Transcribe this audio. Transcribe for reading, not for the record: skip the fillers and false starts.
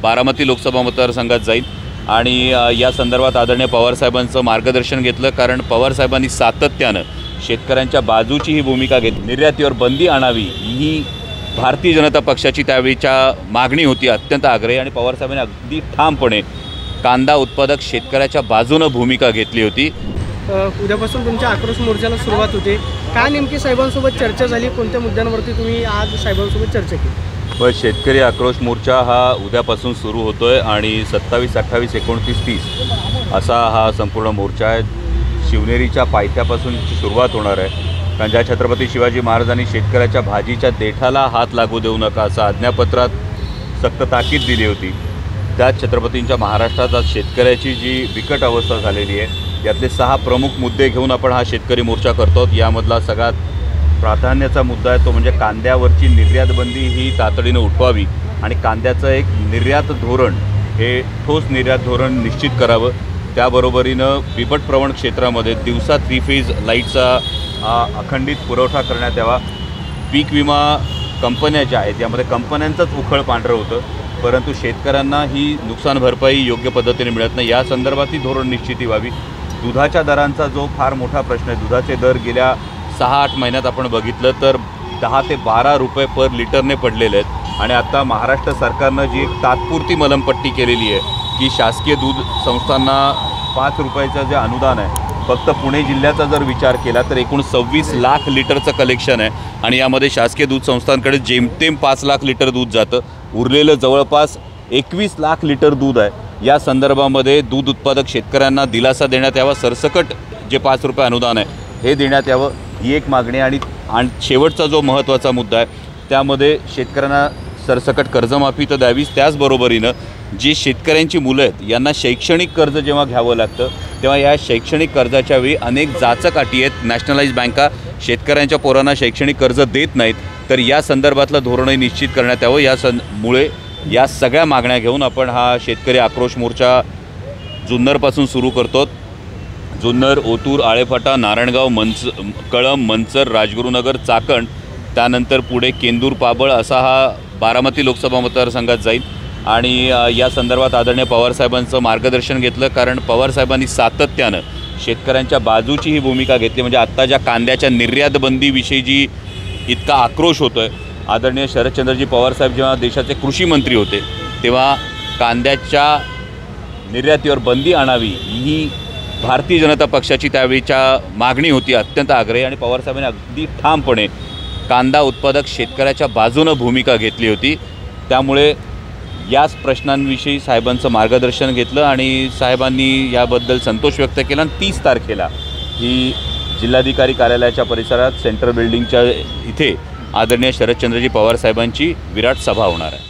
बारामती लोकसभा मतदारसंघात जाईल आणि या संदर्भात आदरणीय पवारसाहेबांचं मार्गदर्शन घेतलं, कारण पवारसाहेबांनी सातत्यानं शेतकऱ्यांच्या बाजूची ही भूमिका घेतली। निर्यातीवर बंदी आणावी ही भारतीय जनता पक्षाची त्यावेळीच्या मागणी होती, अत्यंत आग्रही, आणि पवारसाहेबांनी अगदी ठामपणे कांदा उत्पादक शेतकऱ्याच्या बाजूनं भूमिका घेतली होती। उद्यापासून तुमच्या आक्रोश मोर्चाला सुरुवात होते, काय नेमकी साहेबांसोबत चर्चा झाली, कोणत्या मुद्द्यांवरती तुम्ही आज साहेबांसोबत चर्चा केली? बस शेतकरी आक्रोश मोर्चा हा उद्यापासून सुरू होतोय आणि 27, 28, 29, 30 असा हा संपूर्ण मोर्चा आहे। शिवनेरीच्या पायथ्यापासून सुरुवात होणार आहे, कारण ज्या छत्रपती शिवाजी महाराजांनी शेतकऱ्याच्या भाजीच्या देठाला हात लागू देऊ नका असं आज्ञापत्रात सक्त ताकीद दिली होती, त्याच छत्रपतींच्या महाराष्ट्रात आज शेतकऱ्याची जी बिकट अवस्था झालेली आहे, यातले 6 प्रमुख मुद्दे घेऊन आपण हा शेतकरी मोर्चा करतो। यामधला सगळ्यात प्राधान्याचा मुद्दा आहे तो म्हणजे कांद्यावरची निर्यात बंदी ही तातडीनं उठवावी आणि कांद्याचं एक निर्यात धोरण, हे ठोस निर्यात धोरण निश्चित करावं। त्याबरोबरीनं बिबट प्रवण क्षेत्रामध्ये दिवसा 3 फेज लाईटचा अखंडित पुरवठा करण्यात यावा। पीक विमा कंपन्या ज्या आहेत यामध्ये कंपन्यांचंच उखळ पांढरं होतं, परंतु शेतकऱ्यांना ही नुकसान भरपाई योग्य पद्धतीने मिळत नाही, या संदर्भातही धोरण निश्चिती व्हावी। दुधाच्या दरांचा जो फार मोठा प्रश्न आहे, दुधाचे दर गेल्या 6-8 महिन्यात आपण बघितलं तर 10 ते 12 रुपये पर लिटरने पडलेले आहेत, आणि आता महाराष्ट्र सरकारनं जी एक तात्पुरती मलमपट्टी केलेली आहे की शासकीय दूध संस्थांना 5 रुपयाचं जे अनुदान आहे, फक्त पुणे जिल्ह्याचा जर विचार केला तर एकूण 26 लाख लिटरचं कलेक्शन आहे, आणि यामध्ये शासकीय दूध संस्थांकडे जेमतेम 5 लाख लिटर दूध जातं, उरलेलं जवळपास 21 लाख लिटर दूध आहे। या संदर्भामध्ये दूध उत्पादक शेतकऱ्यांना दिलासा देण्यात यावा, सरसकट जे 5 रुपये अनुदान आहे हे देण्यात यावं, ही एक मागणी। आणि शेवटचा जो महत्त्वाचा मुद्दा आहे त्यामध्ये शेतकऱ्यांना सरसकट कर्जमाफी तर द्यावीच, त्याचबरोबरीनं जी शेतकऱ्यांची मुलं आहेत यांना शैक्षणिक कर्ज जेव्हा घ्यावं लागतं तेव्हा या शैक्षणिक कर्जाच्या वेळी अनेक जाचक अटी आहेत, नॅशनलाइज बँका शेतकऱ्यांच्या पोरांना शैक्षणिक कर्ज देत नाहीत, तर या संदर्भातलं धोरणही निश्चित करण्यात यावं। मुळे या सगळ्या मागण्या घेऊन आपण हा शेतकरी आक्रोश मोर्चा जुन्नरपासून सुरू करतो। जुन्नर, ओतूर, आळेफाटा, नारायणगाव, कळंब, मंचर, राजगुरुनगर, चाकण, त्यानंतर पुढे केंदूर, पाबळ असा हा बारामती लोकसभा मतदारसंघात जाईल आणि या संदर्भात आदरणीय पवारसाहेबांचं मार्गदर्शन घेतलं, कारण पवारसाहेबांनी सातत्यानं शेतकऱ्यांच्या बाजूची ही भूमिका घेतली। म्हणजे आत्ता ज्या कांद्याच्या निर्यात बंदीविषयी जी इतका आक्रोश होतो आहे, आदरणीय शरदचंद्रजी पवारसाहेब जेव्हा देशाचे कृषी मंत्री होते तेव्हा कांद्याच्या निर्यातीवर बंदी आणावी ही भारतीय जनता पक्षाची त्यावेळीच्या मागणी होती, अत्यंत आग्रही, आणि पवारसाहेबांनी अगदी ठामपणे कांदा उत्पादक शेतकऱ्याच्या बाजूनं भूमिका घेतली होती। त्यामुळे याच प्रश्नांविषयी साहेबांचं मार्गदर्शन घेतलं आणि साहेबांनी याबद्दल संतोष व्यक्त केला, आणि 30 तारखेला ही जिल्हाधिकारी कार्यालयाच्या परिसरात सेंट्रल बिल्डिंगच्या इथे आदरणीय शरदचंद्रजी पवार साहेबांची विराट सभा होणार आहे।